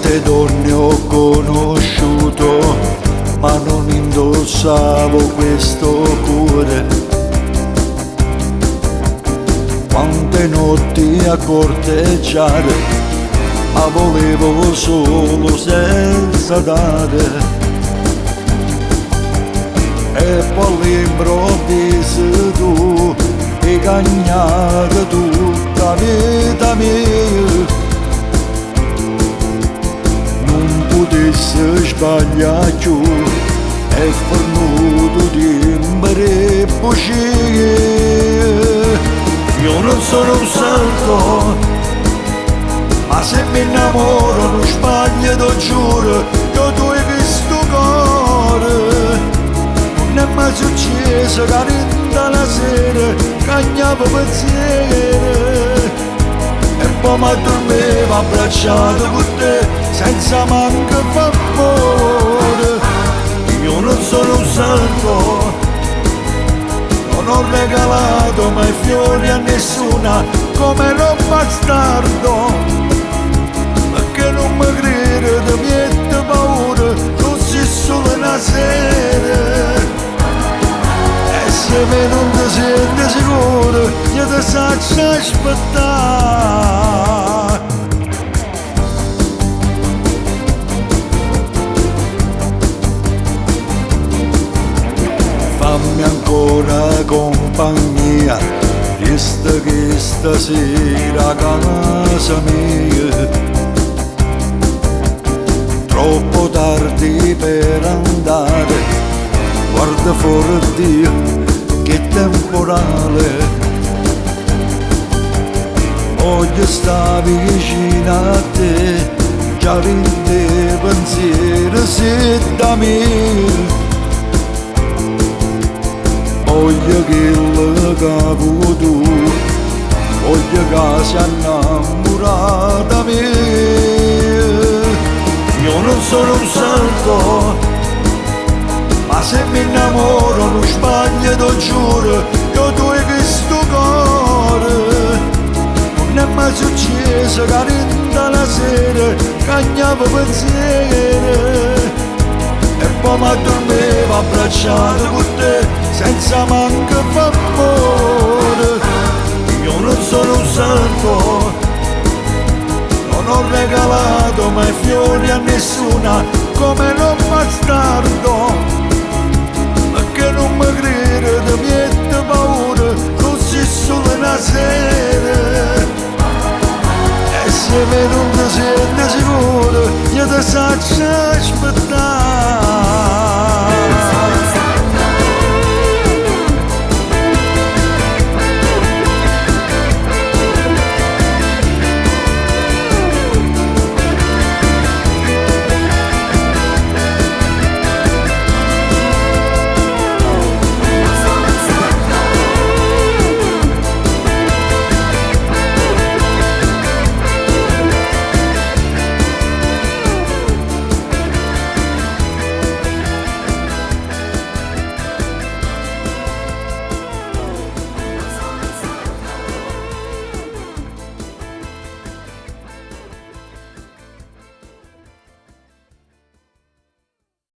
Quante donne ho conosciuto, ma non indossavo questo cuore. Quante notti a corteggiare, ma volevo solo senza dare. E poi all'improvviso tu hai cagnato tutta vita mia. Non potessi sbagliare più, è fornuto di imbrepocire. Io non sono un santo, ma se mi innamoro non sbaglio, lo giuro. Io tu hai visto cuore, non è mai successo che rinda la sera cagnavo pensieri. E poi mi addormevo abbracciato con te senza manco favore. Io non sono un santo, non ho regalato mai fiori a nessuna come un bastardo, perché non mi crede di niente paura, non si solo una sera. E se me non ti senti sicuro, io ti saggio aspettare. Fammi ancora compagnia, resta che stasera a casa mia. Troppo tardi per andare, guarda fuori Dio che temporale. Voglio stare vicino a te, già rinde pensiero se da me. Voglio che il capo tu, voglio che si innamora da me. Io non sono un santo, ma se mi innamoro non sbaglio, lo giuro. Io tu hai visto cuore, non è mai successo che rinda la sera cagnavo pensieri. E poi mi addormevo abbracciato con te senza manco favore. Io non sono un santo, non ho regalato mai fiori a nessuna come un bastardo, perché non mi crede di niente paura, così solo una sera. E se me non ti senti sicuro, io ti saggio aspettare.